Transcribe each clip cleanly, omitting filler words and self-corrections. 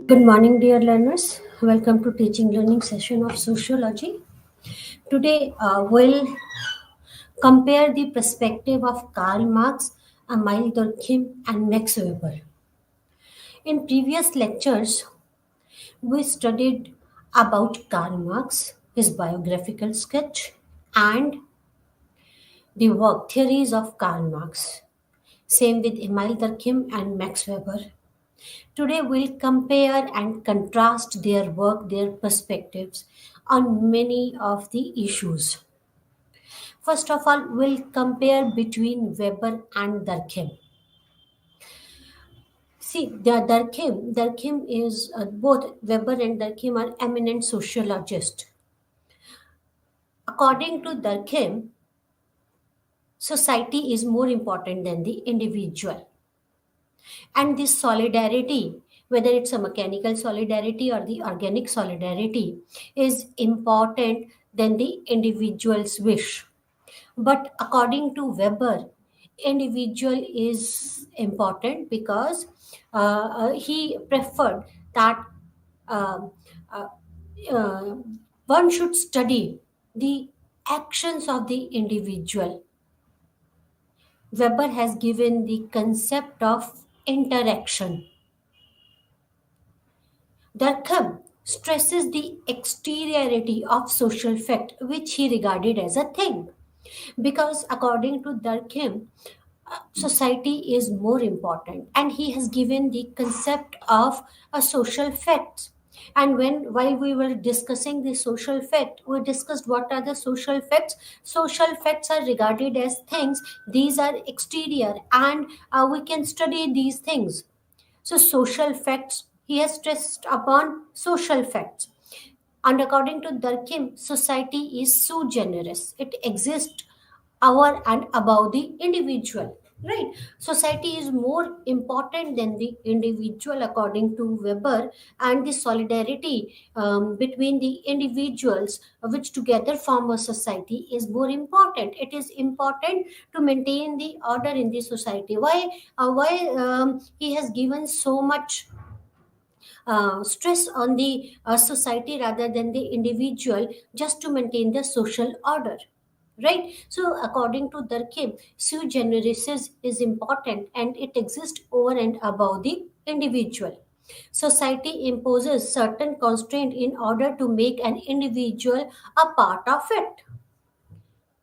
Good morning, dear learners. Welcome to teaching learning session of sociology. Today, we'll compare the perspective of Karl Marx, Emil Durkheim, and Max Weber. In previous lectures, we studied about Karl Marx, his biographical sketch, and the work theories of Karl Marx. Same with Emil Durkheim and Max Weber. Today, we'll compare and contrast their work, their perspectives on many of the issues. First of all, we'll compare between Weber and Durkheim. See, Durkheim is both Weber and Durkheim are eminent sociologists. According to Durkheim, society is more important than the individual. And this solidarity, whether it's a mechanical solidarity or the organic solidarity, is important than the individual's wish. But according to Weber, individual is important because he preferred that uh, uh, uh, one should study the actions of the individual. Weber has given the concept of interaction. Durkheim stresses the exteriority of social fact, which he regarded as a thing. Because according to Durkheim, society is more important, and he has given the concept of a social facts. And while we were discussing the social fact, we discussed what are the social facts. Social facts are regarded as things; these are exterior, and we can study these things. So, social facts, he has stressed upon social facts. And according to Durkheim, society is so generous. It exists over and above the individual. Right? Society is more important than the individual, according to Weber, and the solidarity between the individuals, which together form a society, is more important. It is important to maintain the order in the society. Why he has given so much stress on the society rather than the individual just to maintain the social order, right? So according to Durkheim, sui generis is important and it exists over and above the individual. Society imposes certain constraint in order to make an individual a part of it,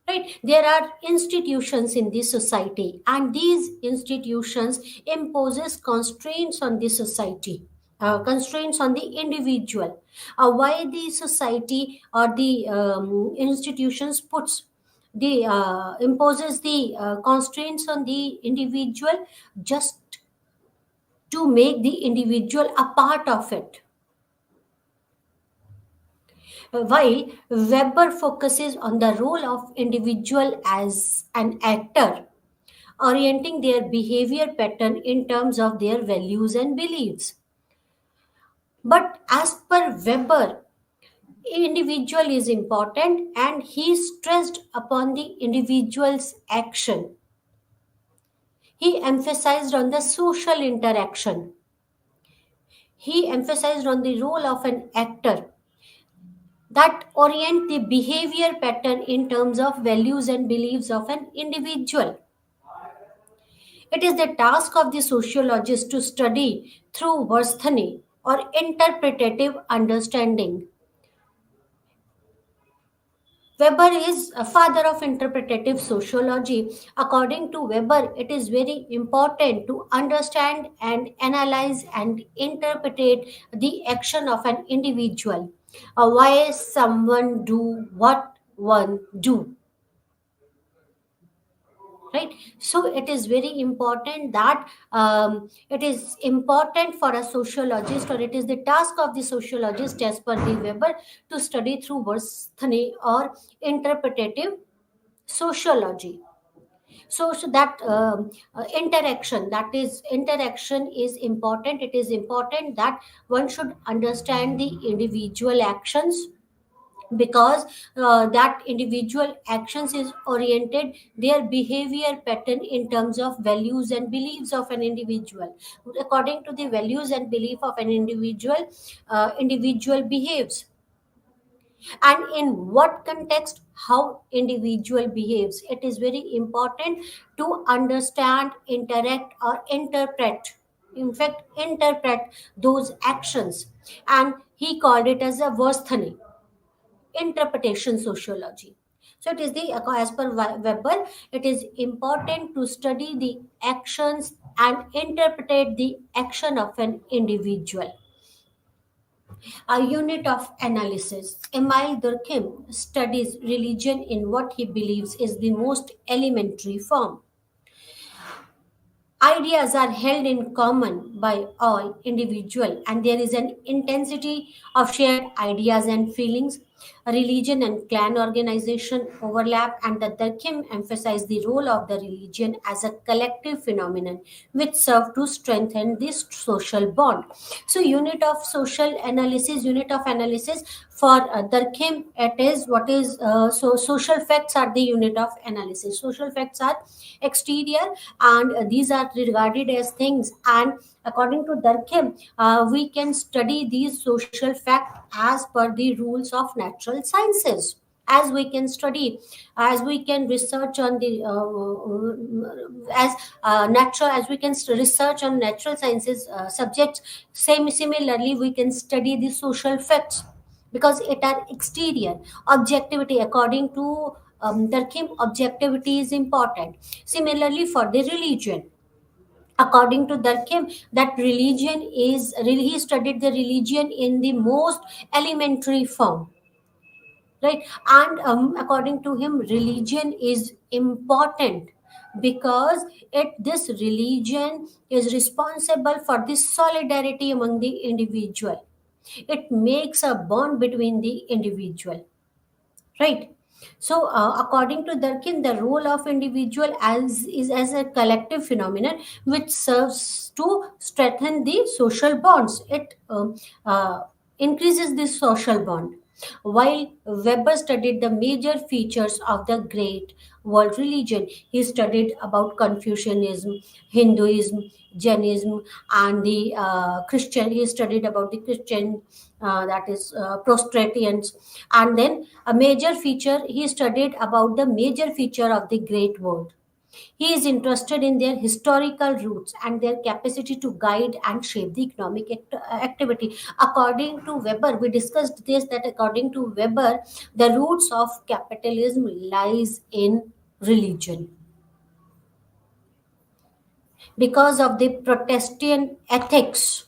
right? There are institutions in the society, and these institutions imposes constraints on the society, constraints on the individual. Why the society or the institutions puts the imposes the constraints on the individual just to make the individual a part of it. While Weber focuses on the role of individual as an actor, orienting their behavior pattern in terms of their values and beliefs. But as per Weber, individual is important and he stressed upon the individual's action. He emphasized on the social interaction. He emphasized on the role of an actor that orient the behavior pattern in terms of values and beliefs of an individual. It is the task of the sociologist to study through Varsthani or interpretative understanding. Weber is a father of interpretative sociology. According to Weber, it is very important to understand and analyze and interpret the action of an individual. Why someone do what one do, right? So it is very important that it is important for a sociologist, or it is the task of the sociologist as per the Weber, to study through Varsthani or interpretative sociology. So that interaction, that is interaction is important. It is important that one should understand the individual actions, because that individual actions is oriented their behavior pattern in terms of values and beliefs of an individual. According to the values and belief of an individual, individual behaves, and in what context how individual behaves. It is very important to understand, interact, or interpret, in fact interpret those actions. And he called it as a Vosthani, interpretation sociology. So it is the, as per Weber, it is important to study the actions and interpret the action of an individual. A unit of analysis. Emile Durkheim studies religion in what he believes is the most elementary form. Ideas are held in common by all individual, and there is an intensity of shared ideas and feelings. Religion and clan organization overlap, and the Durkheim emphasize the role of the religion as a collective phenomenon which serve to strengthen this social bond. So unit of analysis for Durkheim, it is what is, so social facts are the unit of analysis. Social facts are exterior, and these are regarded as things. And according to Durkheim, we can study these social facts as per the rules of natural sciences. As we can study, as we can research on the as natural, as we can research on natural sciences subjects, similarly we can study the social facts because it are exterior. Objectivity, according to Durkheim, objectivity is important. Similarly, for the religion, according to Durkheim, that religion is, he studied the religion in the most elementary form, right? And according to him, religion is important because this religion is responsible for the solidarity among the individual. It makes a bond between the individual, right? So according to Durkheim, the role of individual as is as a collective phenomenon which serves to strengthen the social bonds. It increases the social bond. While Weber studied the major features of the great world religion, he studied about Confucianism, Hinduism, Jainism, and the Christian. He studied about the Christian, that is Prostratians. And then a major feature, he studied about the major feature of the great world. He is interested in their historical roots and their capacity to guide and shape the economic activity. According to Weber, we discussed this, that according to Weber, the roots of capitalism lies in religion because of the Protestant ethics.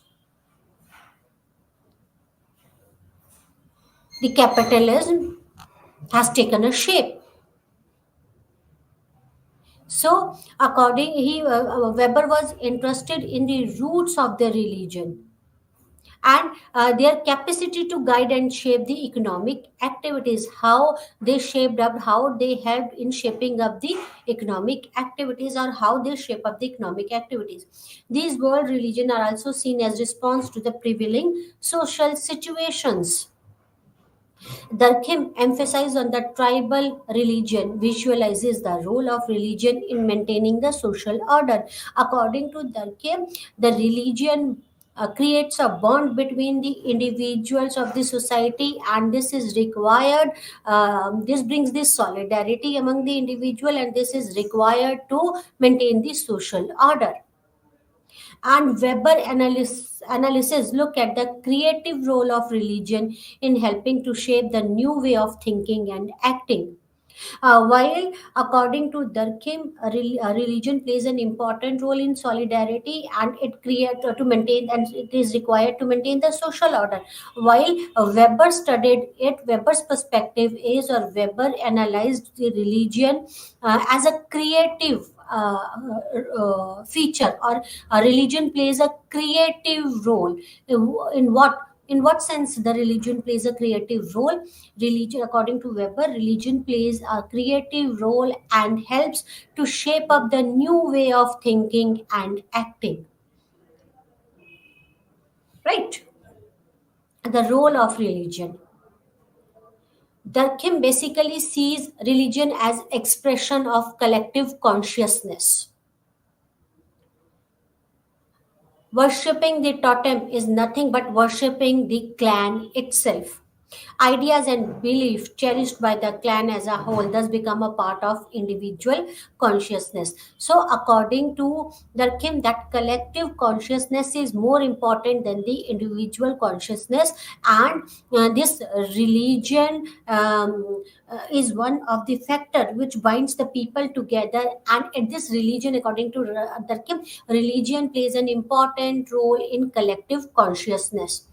The capitalism has taken a shape. So, Weber was interested in the roots of the religion and their capacity to guide and shape the economic activities, how they shaped up, how they helped in shaping up the economic activities, or how they shape up the economic activities. These world religion are also seen as response to the prevailing social situations. Durkheim emphasized on the tribal religion, visualizes the role of religion in maintaining the social order. According to Durkheim, the religion creates a bond between the individuals of the society, and this is required. This brings this solidarity among the individual, and this is required to maintain the social order. And Weber analysis look at the creative role of religion in helping to shape the new way of thinking and acting. While according to Durkheim, religion plays an important role in solidarity, and it create to maintain, and it is required to maintain the social order. While Weber studied it, Weber's perspective is, or Weber analyzed the religion as a creative feature, or religion plays a creative role. In what, in what sense the religion plays a creative role? Religion, according to Weber, religion plays a creative role and helps to shape up the new way of thinking and acting, right? The role of religion. Durkheim basically sees religion as expression of collective consciousness. Worshipping the totem is nothing but worshipping the clan itself. Ideas and beliefs cherished by the clan as a whole thus become a part of individual consciousness. So, according to Durkheim, that collective consciousness is more important than the individual consciousness, and this religion is one of the factor which binds the people together. And in this religion, according to Durkheim, religion plays an important role in collective consciousness.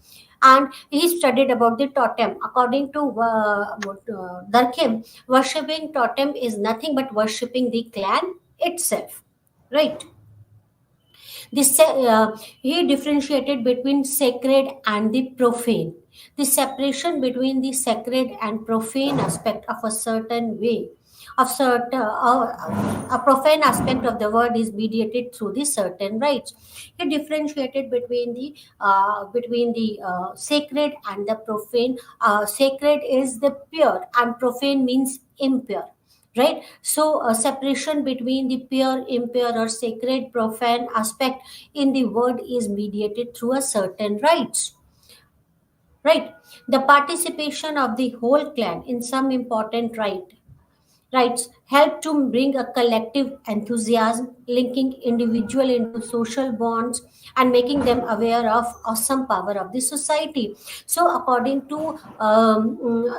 And he studied about the totem. According to Durkheim, worshipping totem is nothing but worshipping the clan itself, right? He differentiated between sacred and the profane. The separation between the sacred and profane aspect of a certain way, of certain a profane aspect of the word is mediated through the certain rites. He differentiated between the sacred and the profane. Sacred is the pure, and profane means impure, right? So a separation between the pure, impure, or sacred, profane aspect in the word is mediated through a certain rites, right? The participation of the whole clan in some important rights help to bring a collective enthusiasm, linking individual into social bonds and making them aware of awesome power of the society. So, according to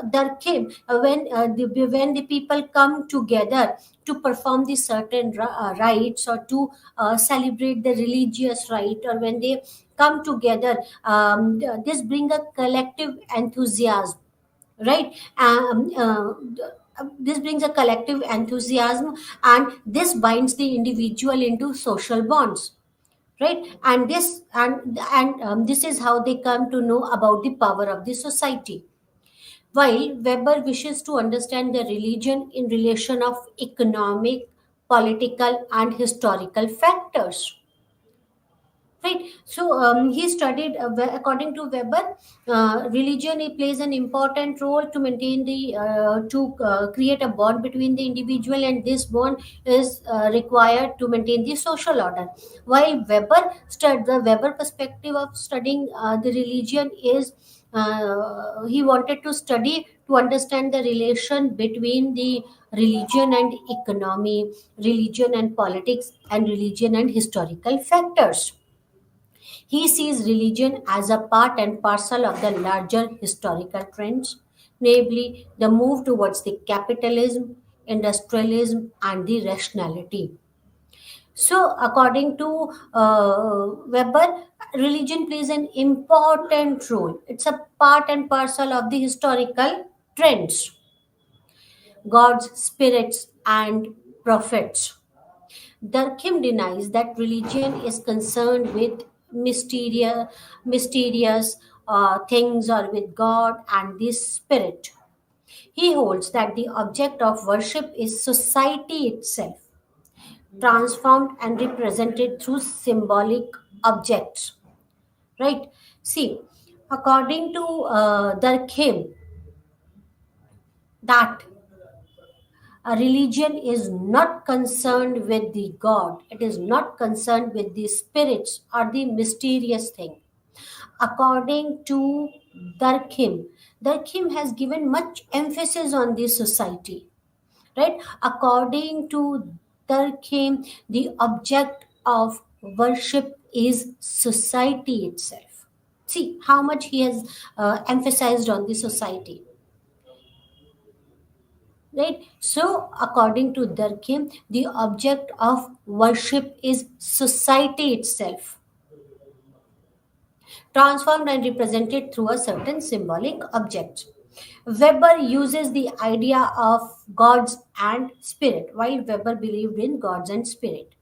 Durkheim, when the people come together to perform the certain rites, or to celebrate the religious rite, or when they come together, this bring a collective enthusiasm, right? This brings a collective enthusiasm, and this binds the individual into social bonds, right? And this is how they come to know about the power of the society. While Weber wishes to understand the religion in relation of economic, political, and historical factors. Right. So he studied, according to Weber, religion it plays an important role to maintain to create a bond between the individual, and this bond is required to maintain the social order. While the Weber perspective of studying the religion is, he wanted to study to understand the relation between the religion and economy, religion and politics, and religion and historical factors. He sees religion as a part and parcel of the larger historical trends, namely the move towards the capitalism, industrialism, and the rationality. So, according to Weber, religion plays an important role. It's a part and parcel of the historical trends, gods, spirits, and prophets. Durkheim denies that religion is concerned with mysterious things, or with God and the spirit. He holds that the object of worship is society itself, transformed and represented through symbolic objects. Right? See, according to Durkheim, that a religion is not concerned with the God, it is not concerned with the spirits or the mysterious thing. According to Durkheim, Durkheim has given much emphasis on the society, right? According to Durkheim, the object of worship is society itself. See how much he has emphasized on the society, right? So according to Durkheim, the object of worship is society itself, transformed and represented through a certain symbolic object. Weber uses the idea of gods and spirit, while Weber believed in gods and spirit.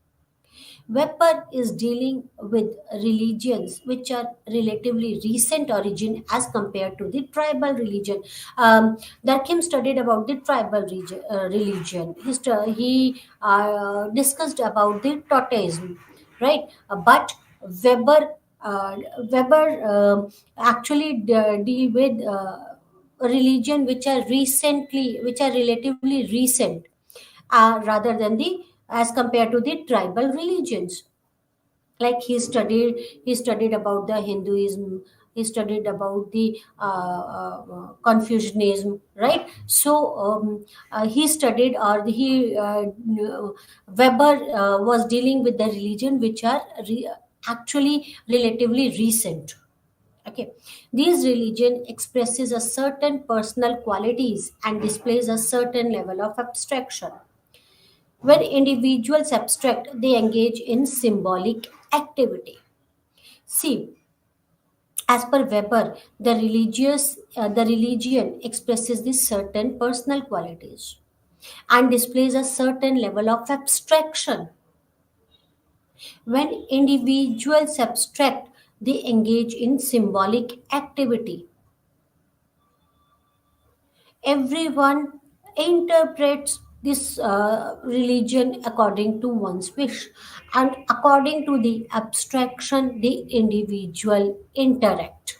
Weber is dealing with religions which are relatively recent origin as compared to the tribal religion. Durkheim studied about the tribal religion. He discussed about the Toteism, right? But Weber, Weber actually deal with. religion which are relatively recent, rather than the as compared to the tribal religions. Like he studied about the Hinduism, he studied about the Confucianism, right? So he studied, or he Weber was dealing with the religion which are actually relatively recent. Okay, these religion expresses a certain personal qualities and displays a certain level of abstraction. When individuals abstract, they engage in symbolic activity. See, as per Weber, the religion expresses the certain personal qualities and displays a certain level of abstraction. When individuals abstract, they engage in symbolic activity. Everyone interprets this religion according to one's wish, and according to the abstraction the individual interact,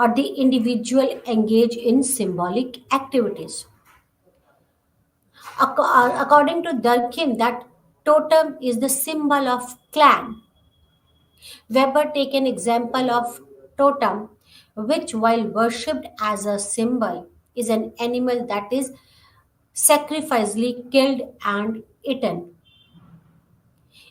or the individual engage in symbolic activities. According to Durkheim, that totem is the symbol of clan. Weber take an example of totem, which, while worshipped as a symbol, is an animal that is sacrificially killed and eaten.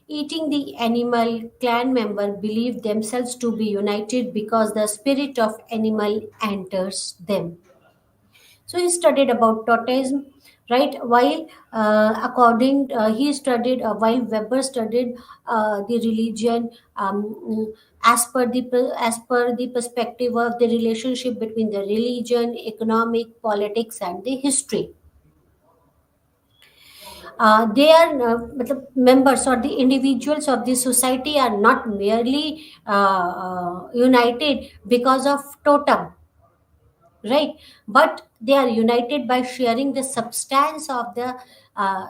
Eating the animal, clan members believe themselves to be united because the spirit of animal enters them. So he studied about totemism, right? While while Weber studied the religion, as per the perspective of the relationship between the religion, economic, politics, and the history. They are members, or the individuals of the society are not merely united because of totem, right? But they are united by sharing the substance of the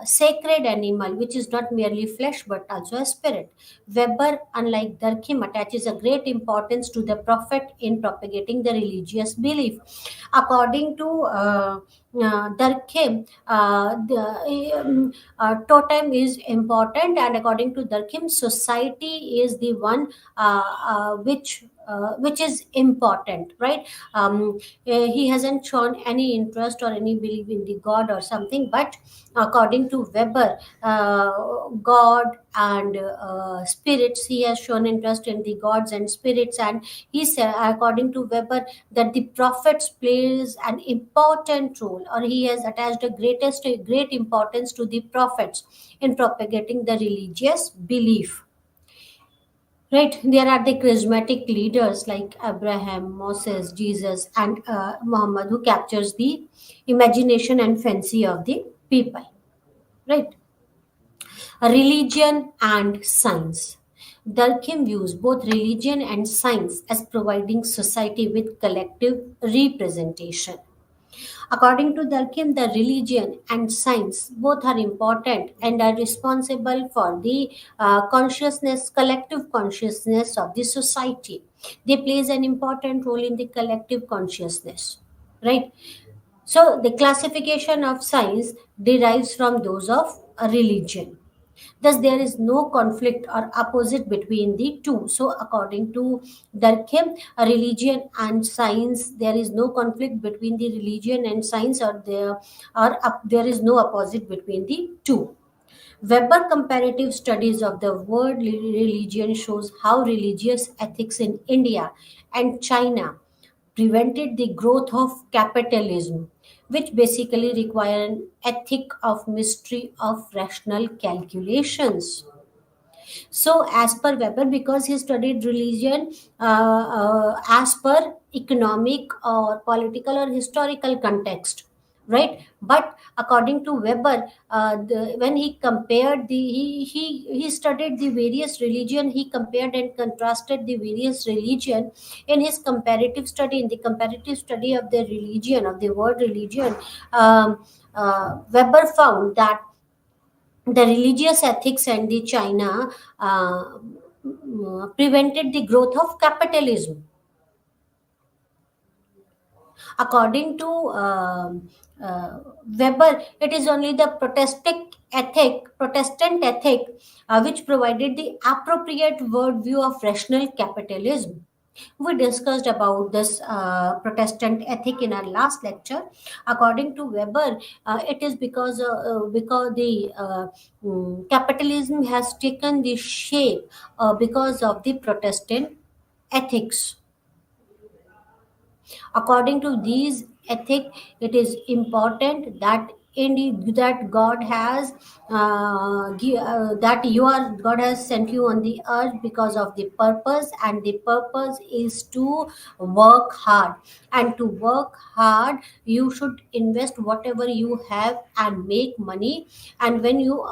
sacred animal, which is not merely flesh but also a spirit. Weber, unlike Durkheim, attaches a great importance to the prophet in propagating the religious belief. According to Durkheim, totem is important, and according to Durkheim, society is the one which is important, right? He hasn't shown any interest or any belief in the God or something, but according to Weber, God and spirits, he has shown interest in the gods and spirits, and he said, according to Weber, that the prophets plays an important role, or he has attached a great importance to the prophets in propagating the religious belief. Right, there are the charismatic leaders like Abraham, Moses, Jesus, and Muhammad, who captures the imagination and fancy of the people. Right, religion and science. Durkheim views both religion and science as providing society with collective representation. According to Durkheim, the religion and science both are important and are responsible for the collective consciousness of the society. They plays an important role in the collective consciousness, right? So the classification of science derives from those of a religion. Thus, there is no conflict or opposite between the two. So, according to Durkheim, a religion and science, there is no conflict between the religion and science, there is no opposite between the two. Weber comparative studies of the word religion shows how religious ethics in India and China prevented the growth of capitalism, which basically require an ethic of mystery of rational calculations. So, as per Weber, because he studied religion as per economic or political or historical context, right? But according to Weber, when he compared he studied the various religion, he compared and contrasted the various religion in his comparative study. In the comparative study of the religion, of the word religion, Weber found that the religious ethics and the China prevented the growth of capitalism. According to Weber, it is only the Protestant ethic, which provided the appropriate worldview of rational capitalism. We discussed about this Protestant ethic in our last lecture. According to Weber, it is because the capitalism has taken the shape because of the Protestant ethics. According to these ethic, it is important that indeed that God has that you are God has sent you on the earth because of the purpose, and the purpose is to work hard. And to work hard, you should invest whatever you have and make money. And when you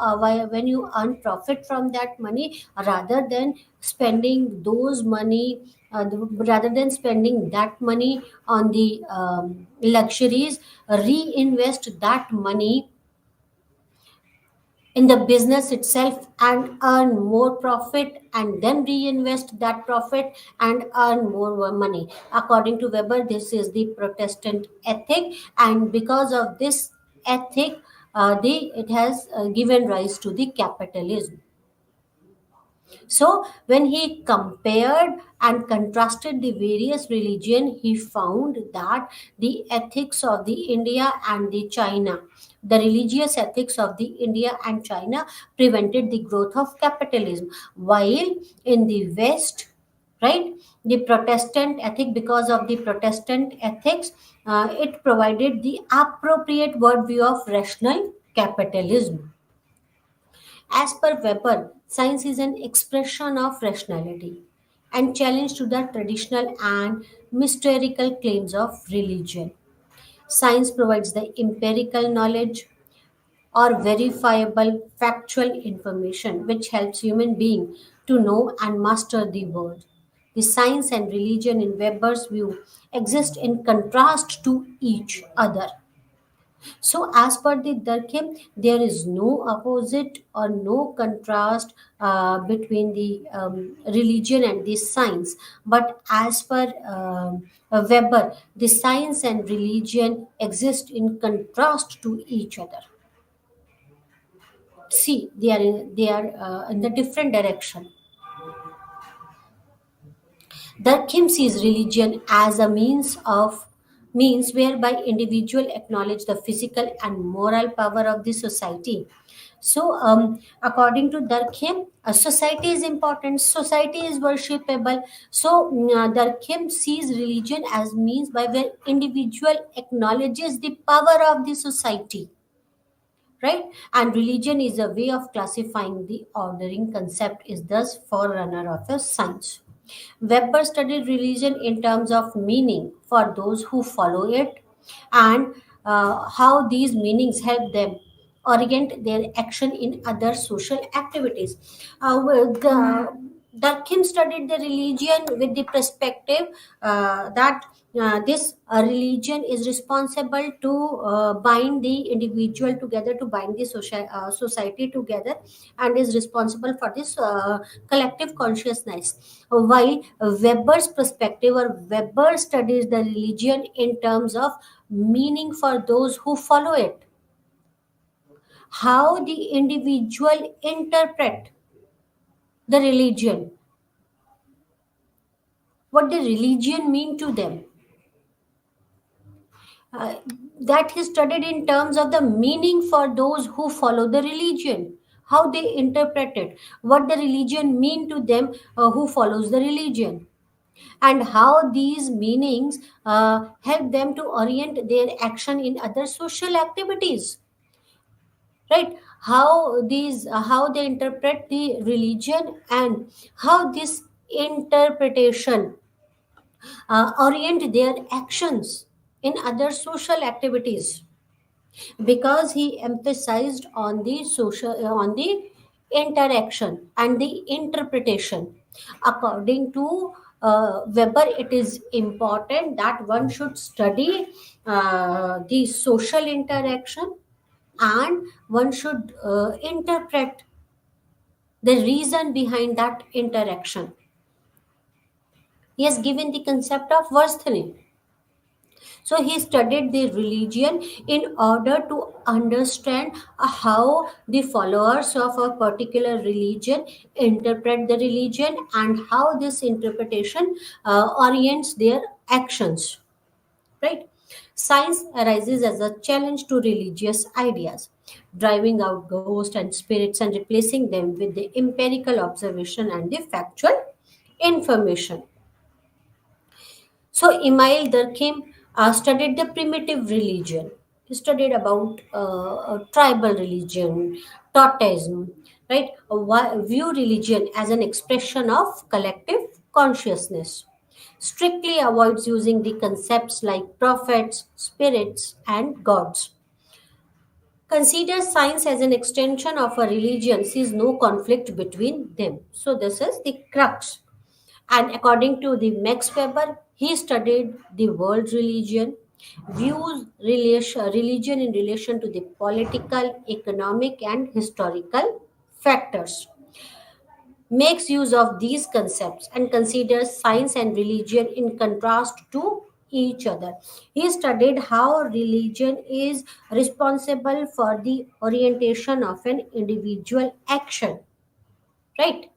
earn profit from that money, rather than spending those money rather than spending that money on the luxuries, reinvest that money in the business itself and earn more profit, and then reinvest that profit and earn more money. According to Weber, this is the Protestant ethic, and because of this ethic, it has given rise to the capitalism. So when he compared and contrasted the various religion, he found that the ethics of the India and the China, the religious ethics of the India and China prevented the growth of capitalism, while in the West, right, the Protestant ethic, because of the Protestant ethics, it provided the appropriate worldview of rational capitalism. As per Weber, science is an expression of rationality and challenge to the traditional and mystical claims of religion. Science provides the empirical knowledge or verifiable factual information which helps human being to know and master the world. The science and religion in Weber's view exist in contrast to each other. So, as per the Durkheim, there is no opposite or no contrast between the religion and the science. But as per Weber, the science and religion exist in contrast to each other. See, they are in the different direction. Durkheim sees religion as a means whereby individual acknowledge the physical and moral power of the society. So, according to Durkheim, a society is important. Society is worshipable. So, Durkheim sees religion as means by where individual acknowledges the power of the society, right? And religion is a way of classifying the ordering concept. Is thus forerunner of a science. Weber studied religion in terms of meaning for those who follow it, and how these meanings help them orient their action in other social activities. Durkheim studied the religion with the perspective that this religion is responsible to bind the individual together, to bind the society together, and is responsible for this collective consciousness. While Weber's perspective, or Weber studies the religion in terms of meaning for those who follow it, how the individual interpret the religion, what the religion mean to them. Uh, that he studied in terms of the meaning for those who follow the religion, how they interpret it, what the religion mean to them who follows the religion, and how these meanings help them to orient their action in other social activities, right? How they interpret the religion, and how this interpretation orient their actions in other social activities, because he emphasized on the interaction and the interpretation. According to Weber, it is important that one should study the social interaction, and one should interpret the reason behind that interaction. He has given the concept of worstening. So he studied the religion in order to understand how the followers of a particular religion interpret the religion and how this interpretation orients their actions, right? Science arises as a challenge to religious ideas, driving out ghosts and spirits and replacing them with the empirical observation and the factual information. So Emile Durkheim studied the primitive religion. He studied about tribal religion, Totemism, right? View religion as an expression of collective consciousness. Strictly avoids using the concepts like prophets, spirits, and gods. Considers science as an extension of a religion, sees no conflict between them. So this is the crux. And according to the Max Weber, he studied the world religion, views religion in relation to the political, economic, and historical factors, makes use of these concepts and considers science and religion in contrast to each other. He studied how religion is responsible for the orientation of an individual action, right?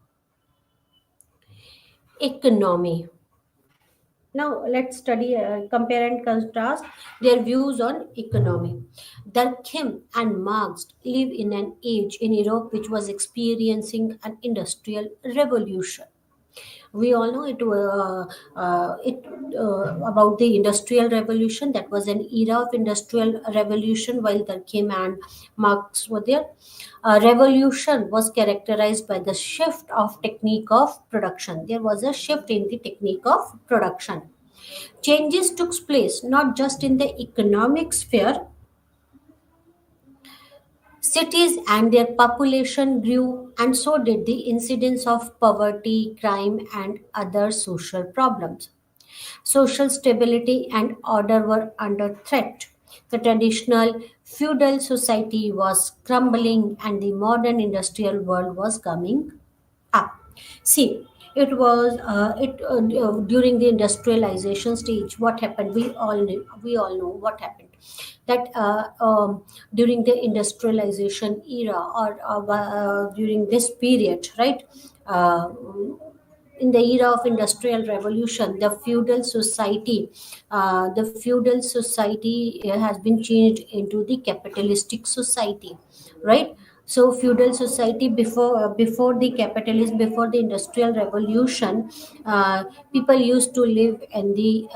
Economy. Now let's study, compare and contrast their views on economy. Durkheim and Marx live in an age in Europe which was experiencing an industrial revolution. We all know it about the industrial revolution. That was an era of industrial revolution while Durkheim and Marx were there. Revolution was characterized by the shift of technique of production. There was a shift in the technique of production. Changes took place not just in the economic sphere. Cities and their population grew, and so did the incidence of poverty, crime, and other social problems. Social stability and order were under threat. The traditional feudal society was crumbling, and the modern industrial world was coming up. See, it was during the industrialization stage. What happened? We all know what happened. That during the industrialization era, or during this period, right? Uh, in the era of industrial revolution, the feudal society has been changed into the capitalistic society, right? So feudal society before the capitalism, before the industrial revolution, people used to live in the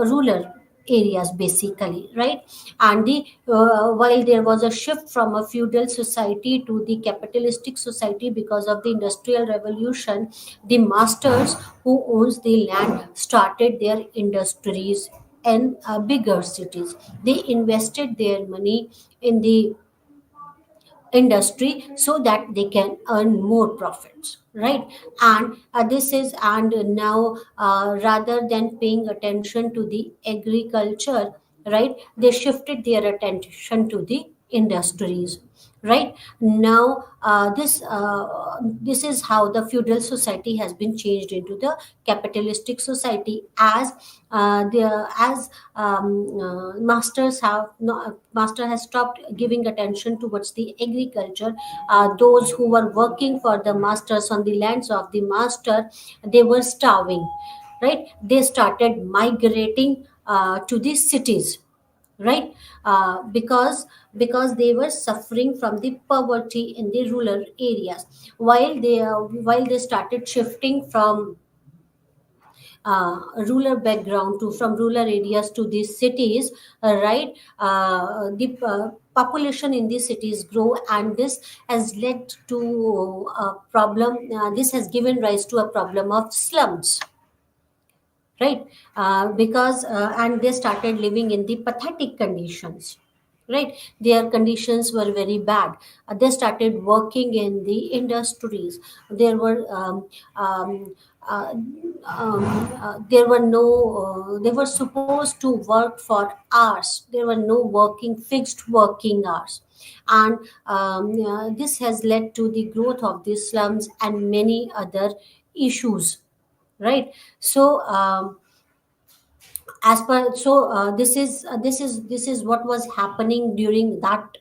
rural areas basically, right? And the while there was a shift from a feudal society to the capitalistic society because of the industrial revolution, the masters who owns the land started their industries in bigger cities. They invested their money in the industry so that they can earn more profits, right? And this is and now rather than paying attention to the agriculture, right, they shifted their attention to the industries, right? Now this is how the feudal society has been changed into the capitalistic society, as masters have no, master has stopped giving attention towards the agriculture. Those who were working for the masters on the lands of the master, they were starving, right? They started migrating to the cities, right? Because they were suffering from the poverty in the rural areas, while they started shifting from rural background to from rural areas to these cities, right? The population in these cities grow, and this has led to a problem. This has given rise to a problem of slums, right? Because and they started living in the pathetic conditions, right? Their conditions were very bad. They started working in the industries. There were uh, there were no they were supposed to work for hours. There were no working fixed working hours, and this has led to the growth of the slums and many other issues, right? So as per this is what was happening during that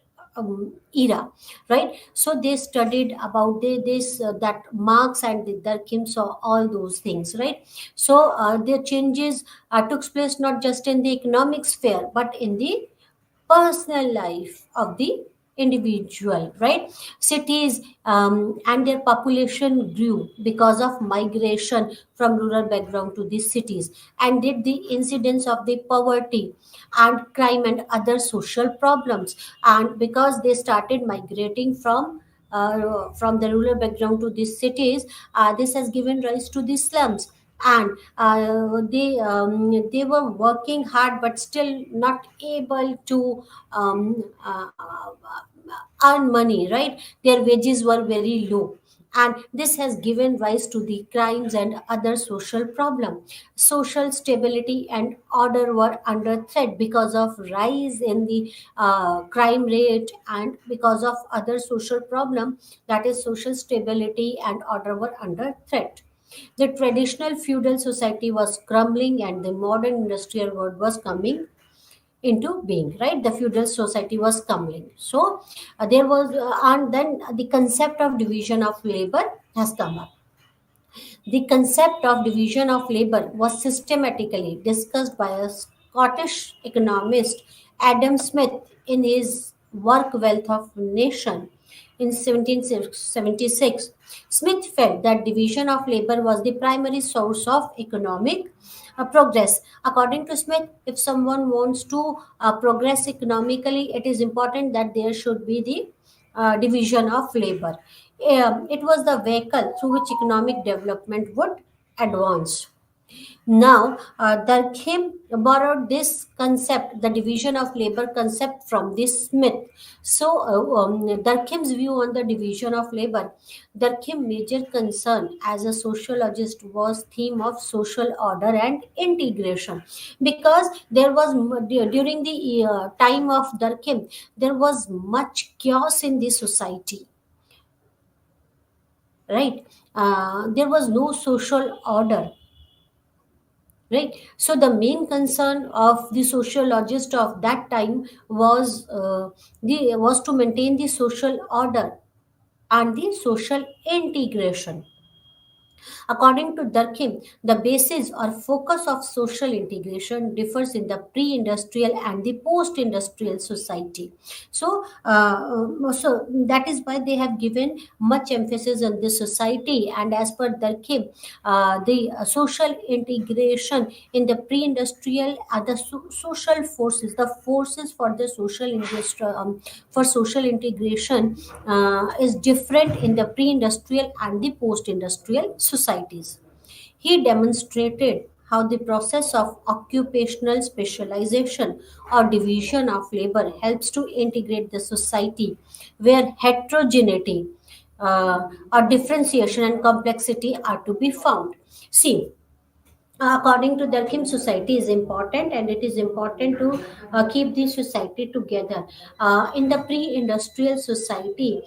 era, right? So they studied about this that Marx and the Durkheim saw all those things, right? So the changes took place not just in the economic sphere but in the personal life of the individual, right? Cities and their population grew because of migration from rural background to these cities, and did the incidence of the poverty and crime and other social problems. And because they started migrating from the rural background to these cities, this has given rise to the slums. And they were working hard but still not able to earn money, right? Their wages were very low, and this has given rise to the crimes and other social problem. Social stability and order were under threat because of rise in the crime rate, and because of other social problem, that is social stability and order were under threat. The traditional feudal society was crumbling and the modern industrial world was coming into being, right? The feudal society was crumbling. So there was and then the concept of division of labor has come up. The concept of division of labor was systematically discussed by a Scottish economist, Adam Smith, in his work Wealth of Nation in 1776. Smith felt that division of labor was the primary source of economic progress. According to Smith, if someone wants to progress economically, it is important that there should be the division of labor. It was the vehicle through which economic development would advance. Now, Durkheim borrowed this concept, the division of labor concept, from this Smith. So, Durkheim's view on the division of labor, Durkheim's major concern as a sociologist was theme of social order and integration, because there was during the time of Durkheim there was much chaos in the society, right? There was no social order, right? So the main concern of the sociologist of that time was to maintain the social order and the social integration. According to Durkheim, the basis or focus of social integration differs in the pre-industrial and the post-industrial society. So that is why they have given much emphasis on this society. And as per Durkheim, the social integration in the pre-industrial are the social forces, the forces for the for social integration is different in the pre-industrial and the post-industrial societies. He demonstrated how the process of occupational specialization or division of labor helps to integrate the society where heterogeneity or differentiation and complexity are to be found. See, according to Durkheim, society is important, and it is important to keep the society together. In the pre-industrial society,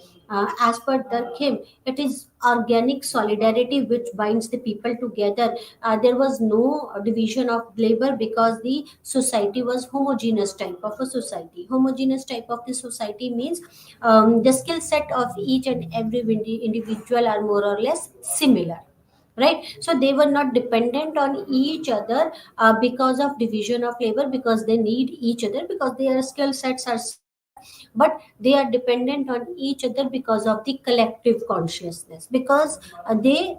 as per Durkheim, it is organic solidarity which binds the people together. There was no division of labor because the society was homogeneous type of a society. Homogeneous type of the society means the skill set of each and every individual are more or less similar, right? So they were not dependent on each other because of division of labor, because they need each other, because their skill sets are similar, but they are dependent on each other because of the collective consciousness, because there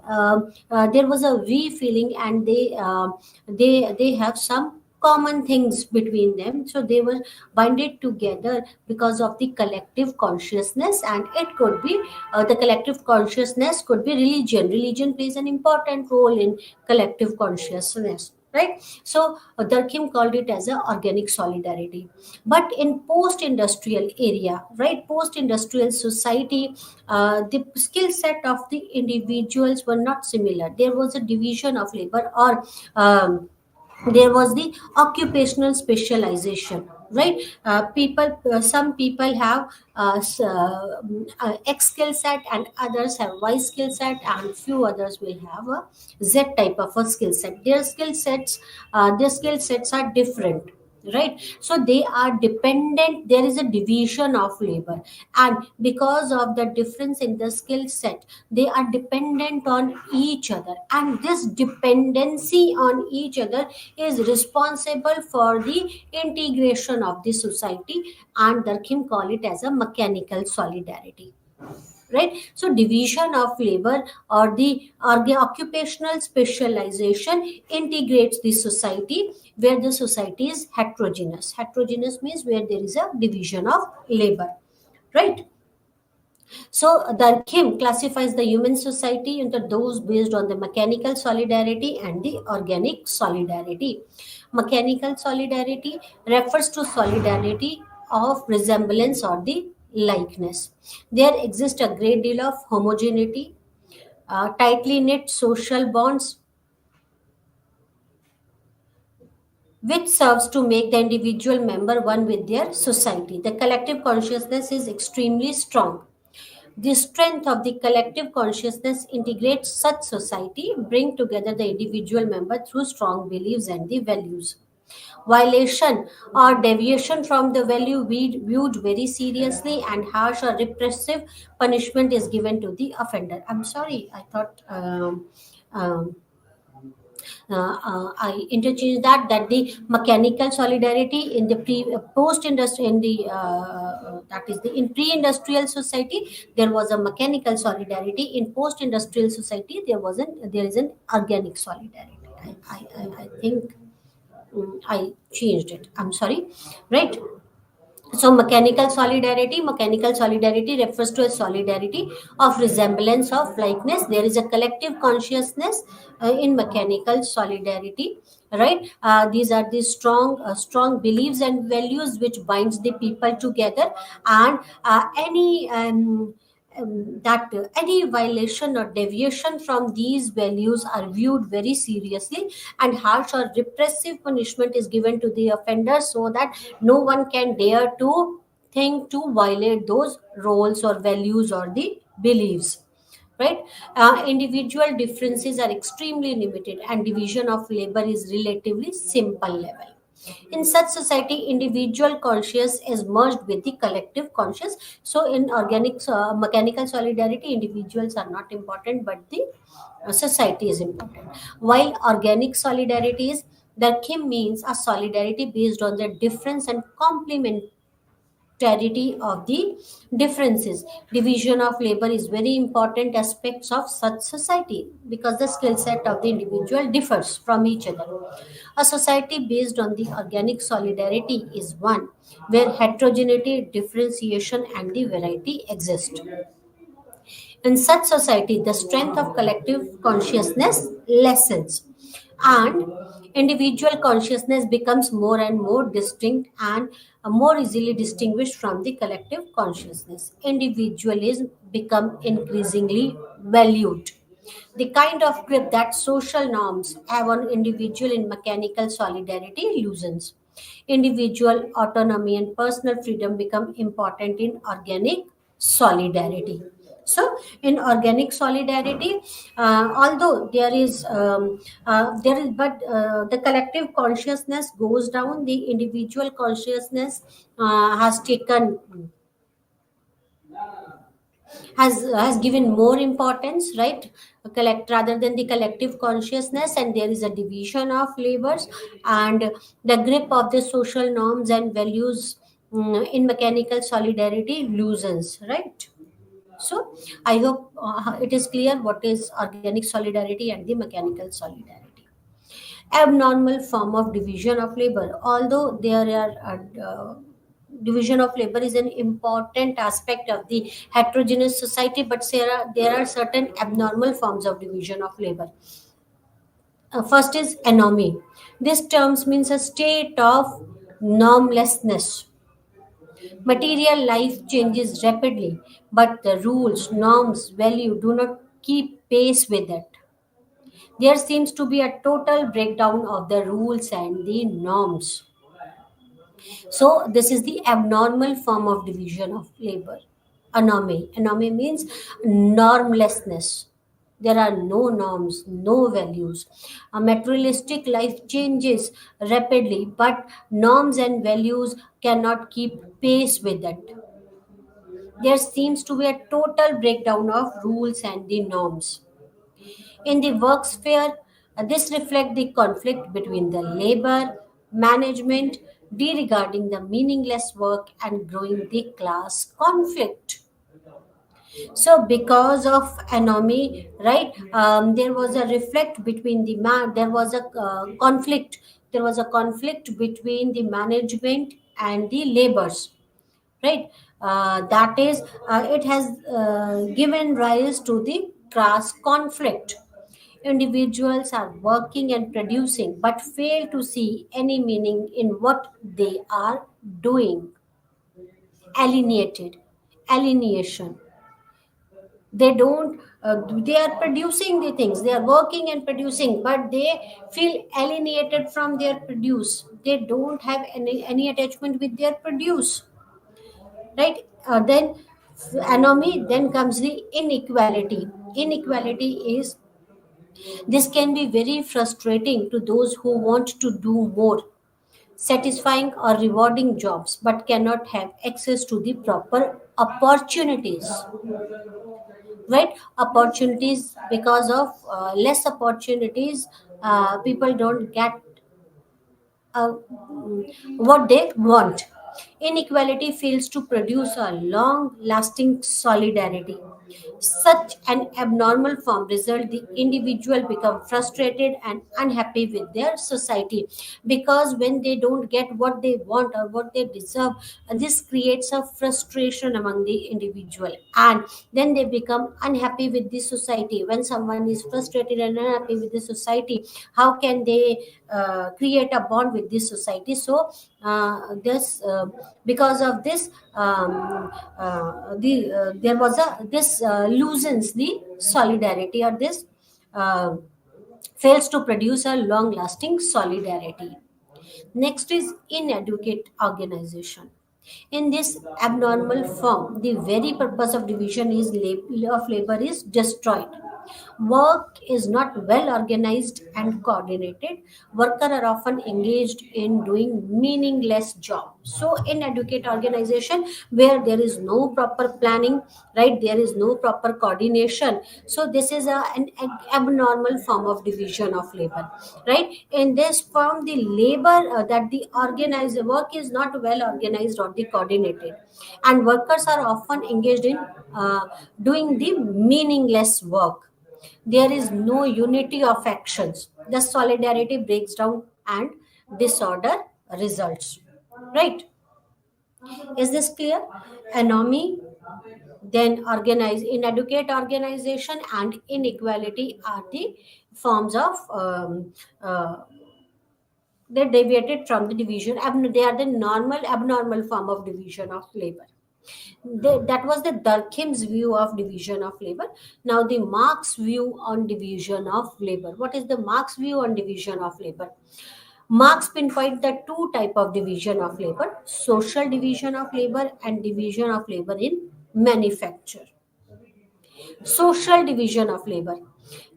was a we feeling, and they have some common things between them, so they were binded together because of the collective consciousness. And it could be the collective consciousness could be religion plays an important role in collective consciousness, right? So Durkheim called it as a organic solidarity. But in post-industrial area, right, post-industrial society, the skill set of the individuals were not similar. There was a division of labor, or there was the occupational specialization, right? Some people have X skill set, and others have Y skill set, and few others will have a Z type of a skill set. Their skill sets are different, right? So they are dependent. There is a division of labor, and because of the difference in the skill set, they are dependent on each other, and this dependency on each other is responsible for the integration of the society, and Durkheim call it as a mechanical solidarity, right? So division of labor or the occupational specialization integrates the society, where the society is heterogeneous means where there is a division of labor, right? So Durkheim classifies the human society into those based on the mechanical solidarity and the organic solidarity. Mechanical solidarity refers to solidarity of resemblance or the likeness. There exists a great deal of homogeneity, tightly knit social bonds, which serves to make the individual member one with their society. The collective consciousness is extremely strong. The strength of the collective consciousness integrates such society, bring together the individual member through strong beliefs and the values. Violation or deviation from the value viewed very seriously, and harsh or repressive punishment is given to the offender. I'm sorry, I thought um, I interchange that the mechanical solidarity in the post industry in the that is the in pre-industrial society there was a mechanical solidarity. In post-industrial society there is an organic solidarity. I think I changed it. I'm sorry, right? So mechanical solidarity refers to a solidarity of resemblance of likeness. There is a collective consciousness in mechanical solidarity, right? These are the strong beliefs and values which binds the people together, and that any violation or deviation from these values are viewed very seriously, and harsh or repressive punishment is given to the offender, so that no one can dare to think to violate those roles or values or the beliefs, right? Individual differences are extremely limited, and division of labor is relatively simple level. In such society, individual conscious is merged with the collective conscious. So in mechanical solidarity, individuals are not important, but the society is important. While organic solidarity is, the Kim means a solidarity based on the difference and complement clarity of the differences. Division of labor is very important aspects of such society, because the skill set of the individual differs from each other. A society based on the organic solidarity is one where heterogeneity, differentiation, and the variety exist. In such society, the strength of collective consciousness lessens, and individual consciousness becomes more and more distinct and more easily distinguished from the collective consciousness. Individualism become increasingly valued. The kind of grip that social norms have on individual in mechanical solidarity loosens. Individual autonomy and personal freedom become important in organic solidarity. So, in organic solidarity, although the collective consciousness goes down, the individual consciousness has given more importance, right? Collect rather than the collective consciousness, and there is a division of labors, and the grip of the social norms and values in mechanical solidarity loosens, right? So I hope it is clear what is organic solidarity and the mechanical solidarity. Abnormal form of division of labor. Although division of labor is an important aspect of the heterogeneous society, but there are certain abnormal forms of division of labor. First is anomy. This term means a state of normlessness. Material life changes rapidly, but the rules, norms, value do not keep pace with it. There seems to be a total breakdown of the rules and the norms. So this is the abnormal form of division of labor. Anomy. Anomy means normlessness. There are no norms, no values. A materialistic life changes rapidly, but norms and values cannot keep pace with it. There seems to be a total breakdown of rules and the norms. In the work sphere, this reflects the conflict between the labor, management, regarding the meaningless work, and growing the class conflict. So, because of anomy, right, there was a reflect between the man, there was a conflict, there was a conflict between the management and the labors, right? That is, it has given rise to the class conflict. Individuals are working and producing but fail to see any meaning in what they are doing. Alienated, alienation. They don't, they are producing the things, they are working and producing, but they feel alienated from their produce. They don't have any attachment with their produce, right? Then anomy, then comes the inequality. Inequality is, this can be very frustrating to those who want to do more satisfying or rewarding jobs but cannot have access to the proper opportunities, right? Opportunities, because of less opportunities, people don't get what they want. Inequality fails to produce a long lasting solidarity. Such an abnormal form result the individual become frustrated and unhappy with their society, because when they don't get what they want or what they deserve, this creates a frustration among the individual, and then they become unhappy with the society. When someone is frustrated and unhappy with the society, how can they create a bond with this society? So this because of this, there was a this loosens the solidarity, or this uh, fails to produce a long lasting solidarity. Next is inadequate organization. In this abnormal form, the very purpose of division is of labor is destroyed. Work is not well organized and coordinated. Workers are often engaged in doing meaningless job. So, inadequate organization where there is no proper planning, right? There is no proper coordination. So, this is abnormal form of division of labor, right? In this form, the labor that the organized work is not well organized or the coordinated, and workers are often engaged in doing the meaningless work. There is no unity of actions. The solidarity breaks down and disorder results. Right? Is this clear? Anomy, then organize inadequate organization and inequality are the forms of they deviated from the division. They are the normal abnormal form of division of labor. That was the Durkheim's view of division of labor. Now the Marx view on division of labor. What is the Marx view on division of labor? Marx pinpoint the two type of division of labor: social division of labor and division of labor in manufacture. Social division of labor.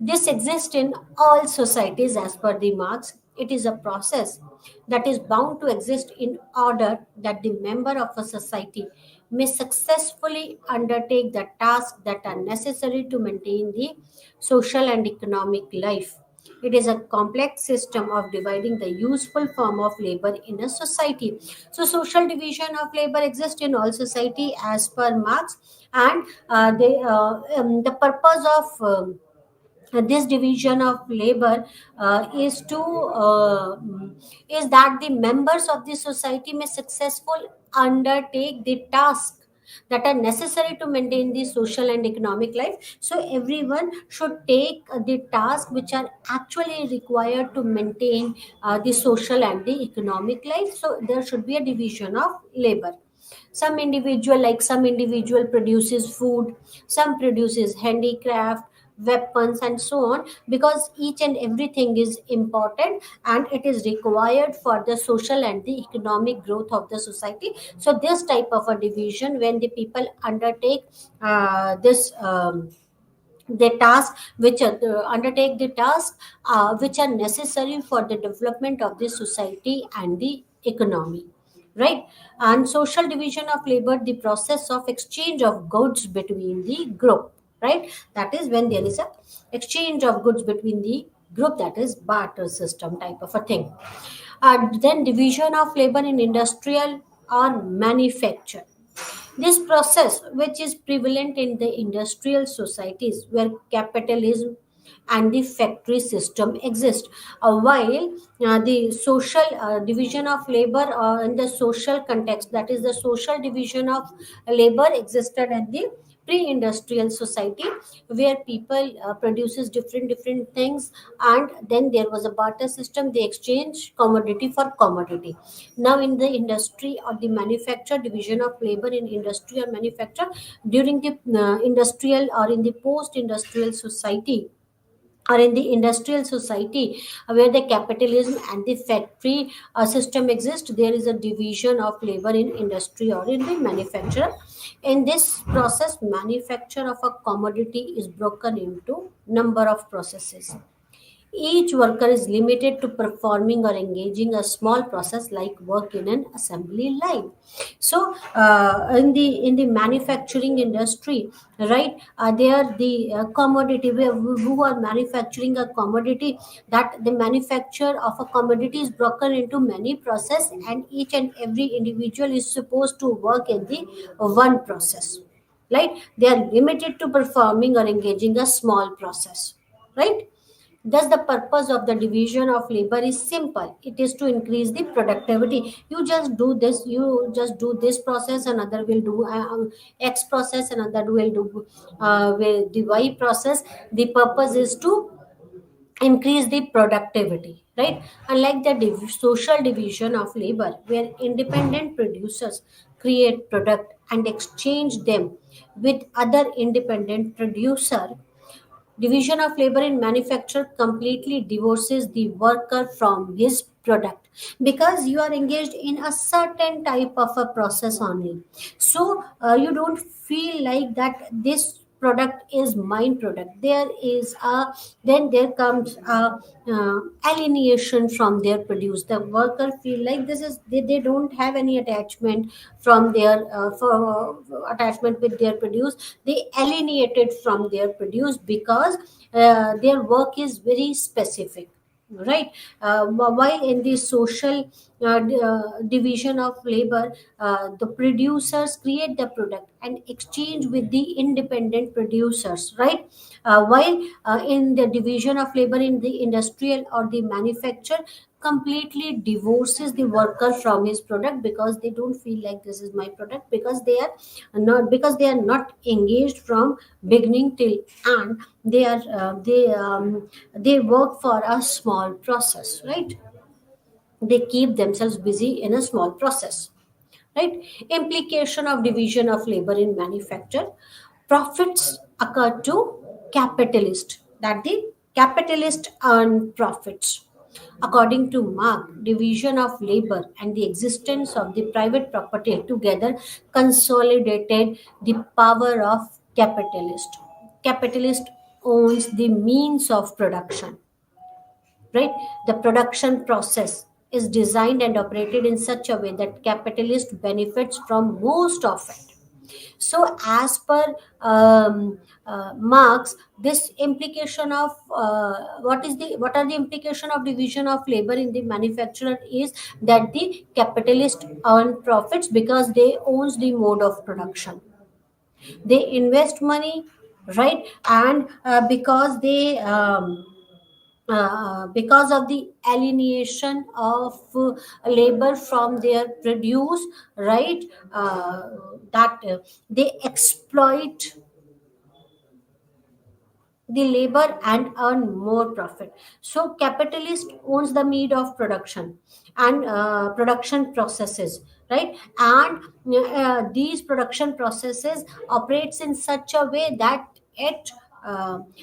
This exists in all societies as per the Marx. It is a process that is bound to exist in order that the member of a society may successfully undertake the tasks that are necessary to maintain the social and economic life. It is a complex system of dividing the useful form of labor in a society. So, social division of labor exists in all society as per Marx, and the purpose of this division of labor is that the members of the society may successfully undertake the task that are necessary to maintain the social and economic life. So everyone should take the task which are actually required to maintain the social and the economic life. So there should be a division of labor. Some individual produces food, some produces handicraft, weapons, and so on, because each and everything is important and it is required for the social and the economic growth of the society. So this type of a division, when the people undertake this the task which undertake the task which are necessary for the development of the society and the economy, right? And social division of labor, the process of exchange of goods between the group, right? That is when there is a exchange of goods between the group, that is barter system type of a thing. Then division of labor in industrial or manufacture, this process, which is prevalent in the industrial societies where capitalism and the factory system exist, while the social division of labor in the social context, that is the social division of labor existed at the pre-industrial society, where people produces different things, and then there was a barter system, they exchange commodity for commodity. Now in the industry or the manufacture, division of labor in industry or manufacture, during the industrial or in the post industrial society or in the industrial society, where the capitalism and the factory system exist, there is a division of labor in industry or in the manufacturer. In this process, manufacture of a commodity is broken into number of processes. Each worker is limited to performing or engaging a small process like work in an assembly line. So, in the manufacturing industry, right? They are the commodity who are manufacturing a commodity. That the manufacture of a commodity is broken into many process, and each and every individual is supposed to work in the one process. Right? They are limited to performing or engaging a small process. Right? Thus, the purpose of the division of labor is simple. It is to increase the productivity. You just do this. You just do this process. Another will do X process. Another will do the Y process. The purpose is to increase the productivity, right? Unlike the social division of labor, where independent producers create product and exchange them with other independent producer, division of labor in manufacture completely divorces the worker from his product, because you are engaged in a certain type of a process only. So you don't feel like that this product is mine product. There is a, then there comes a alienation from their produce. The worker feel like this is, they don't have any attachment from their attachment with their produce. They alienated from their produce because their work is very specific, right? While in the social division of labor, the producers create the product and exchange with the independent producers, right? While in the division of labor in the industrial or the manufacture, completely divorces the worker from his product, because they don't feel like this is my product, because they are not engaged from beginning till end. They work for a small process, right? They keep themselves busy in a small process, right? Implication of division of labor in manufacture: profits occur to capitalist, that the capitalist earn profits. According to Marx, division of labor and the existence of the private property together consolidated the power of capitalist. Capitalist owns the means of production, right? The production process is designed and operated in such a way that capitalist benefits from most of it. So, as per Marx, this implication of what are the implication of division of labor in the manufacturer is that the capitalist earn profits because they owns the mode of production. They invest money, right? And because of the alienation of labor from their produce, right? That they exploit the labor and earn more profit. So capitalist owns the meat of production and production processes, right? And these production processes operates in such a way that it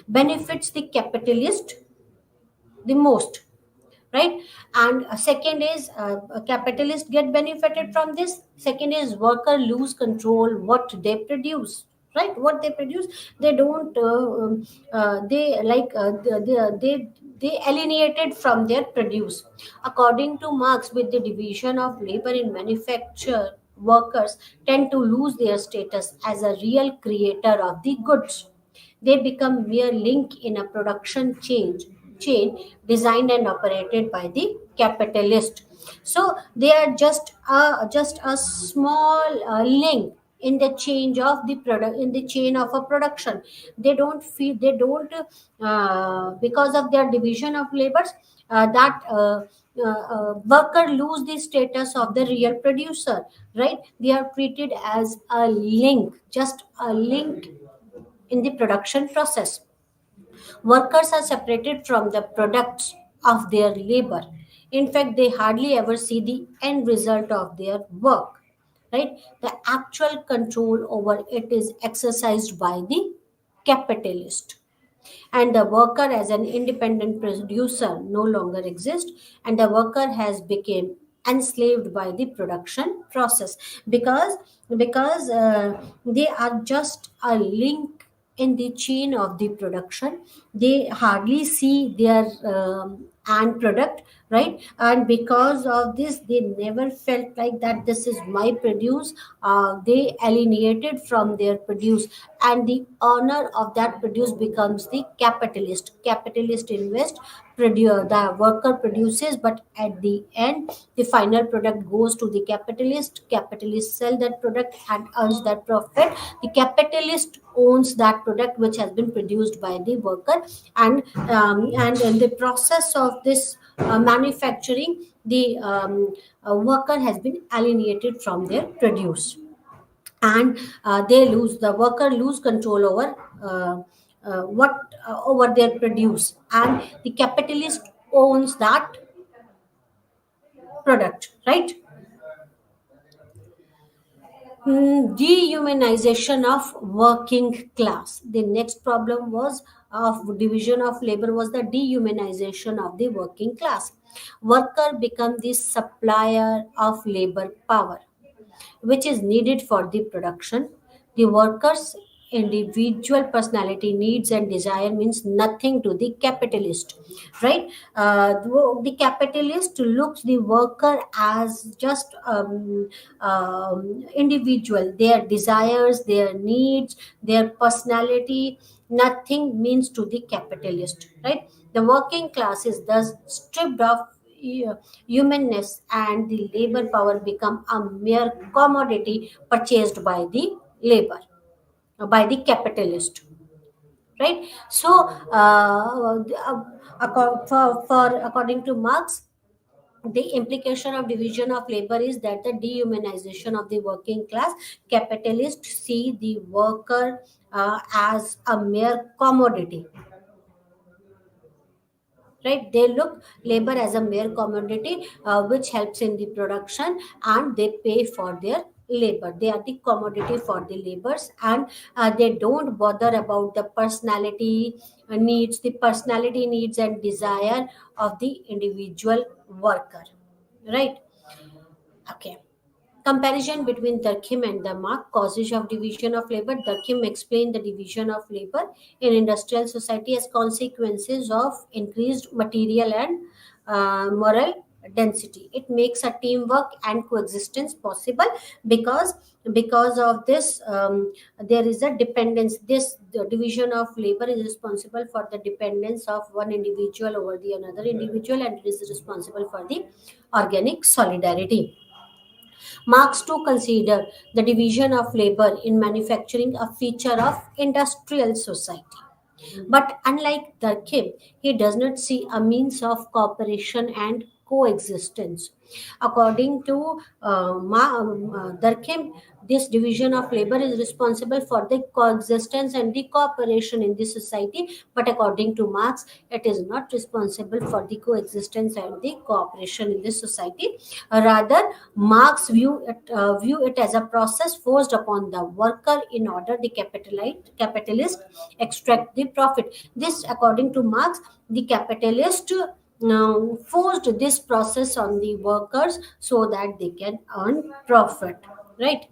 benefits the capitalist the most, right? And second is a capitalist get benefited from this. Second is worker lose control what they produce, right? What they produce, they don't they like they alienated from their produce. According to Marx, with the division of labor in manufacture, workers tend to lose their status as a real creator of the goods. They become mere link in a production chain designed and operated by the capitalist. So they are just a small link in the change of the product in the chain of a production. They don't feel they don't because of their division of labors, that worker lose the status of the real producer, right? They are treated as a link, just a link in the production process. Workers are separated from the products of their labor. In fact, they hardly ever see the end result of their work. Right? The actual control over it is exercised by the capitalist, and the worker as an independent producer no longer exists, and the worker has become enslaved by the production process, because they are just a link in the chain of the production. They hardly see their end product, right? And because of this, they never felt like that this is my produce. They alienated from their produce, and the owner of that produce becomes the capitalist invest, produce, the worker produces, but at the end the final product goes to the capitalist sell that product and earns that profit. The capitalist owns that product which has been produced by the worker, and in the process of this manufacturing, the worker has been alienated from their produce, and the worker lose control over what over their produce, and the capitalist owns that product, right? Dehumanization of working class. The next problem was of division of labor was the dehumanization of the working class. Worker become the supplier of labor power, which is needed for the production. The worker's individual personality, needs, and desire means nothing to the capitalist, right? The capitalist looks the worker as just individual. Their desires, their needs, their personality, nothing means to the capitalist, right? The working class is thus stripped of humanness, and the labor power become a mere commodity purchased by the labor, by the capitalist, right? So according to Marx, the implication of division of labor is that the dehumanization of the working class. Capitalists see the worker as a mere commodity, right? They look labor as a mere commodity which helps in the production, and they pay for their labor. They are the commodity for the labors, and they don't bother about the personality needs and desire of the individual worker, right? Okay. Comparison between Durkheim and the Mark, causes of division of labor. Durkheim explained the division of labor in industrial society as consequences of increased material and moral density. It makes a teamwork and coexistence possible, because of this there is a dependence. The division of labor is responsible for the dependence of one individual over the another individual, and it is responsible for the organic solidarity. Marx too considered the division of labor in manufacturing a feature of industrial society. But unlike Durkheim, he does not see a means of cooperation and coexistence. According to Durkheim, this division of labor is responsible for the coexistence and the cooperation in the society, but according to Marx, it is not responsible for the coexistence and the cooperation in the society. Rather, Marx view it as a process forced upon the worker in order the capitalist extract the profit. This, according to Marx, the capitalist forced this process on the workers so that they can earn profit, right?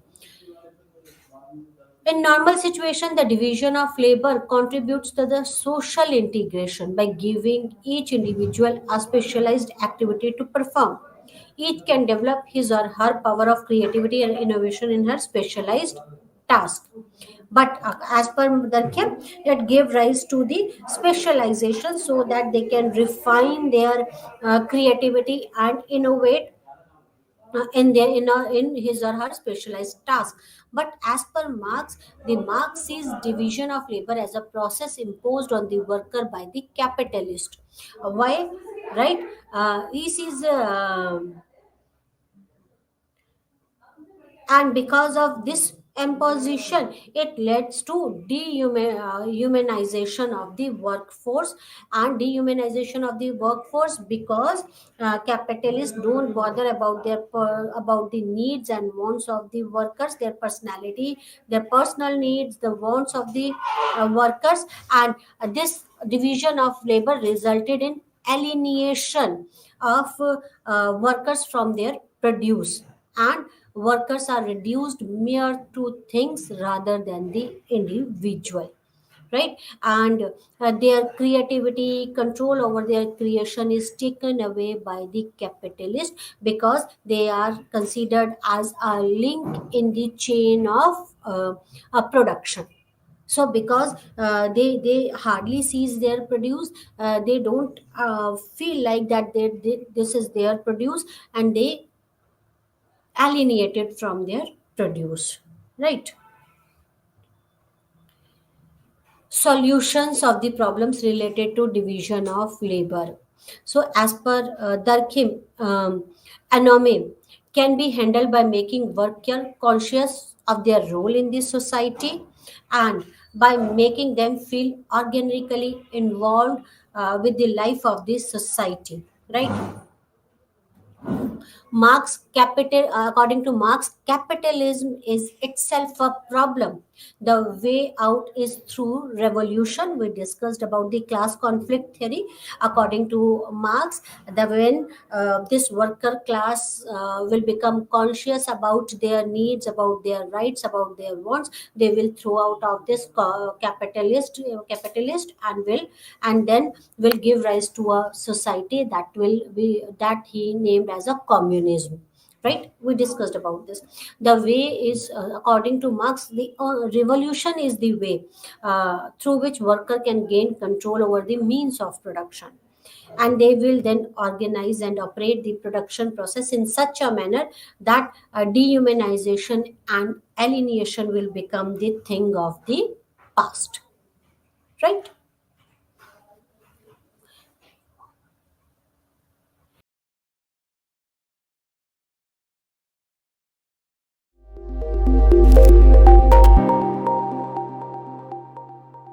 In normal situation, the division of labor contributes to the social integration by giving each individual a specialized activity to perform. Each can develop his or her power of creativity and innovation in her specialized task. But as per Durkheim, it gave rise to the specialization so that they can refine their creativity and innovate in his or her specialized task. But as per Marx, the Marx sees division of labor as a process imposed on the worker by the capitalist. Why? Right? He sees and because of this imposition it leads to dehumanization of the workforce and dehumanization of the workforce because capitalists don't bother about about the needs and wants of the workers, their personality, their personal needs, the wants of the workers. And this division of labor resulted in alienation of workers from their produce, and workers are reduced mere to things rather than the individual, right? And their creativity, control over their creation is taken away by the capitalist because they are considered as a link in the chain of production. So because they hardly sees their produce, they don't feel like that this is their produce, and they alienated from their produce, right? Solutions of the problems related to division of labor. So as per Durkheim, anome can be handled by making worker conscious of their role in the society and by making them feel organically involved with the life of this society, right? According to Marx, capitalism is itself a problem. The way out is through revolution. We discussed about the class conflict theory. According to Marx, when this worker class will become conscious about their needs, about their rights, about their wants, they will throw out of this capitalist and will and then will give rise to a society that he named as a communism, right? We discussed about this. The way is according to Marx, the revolution is the way through which worker can gain control over the means of production, and they will then organize and operate the production process in such a manner that dehumanization and alienation will become the thing of the past, right?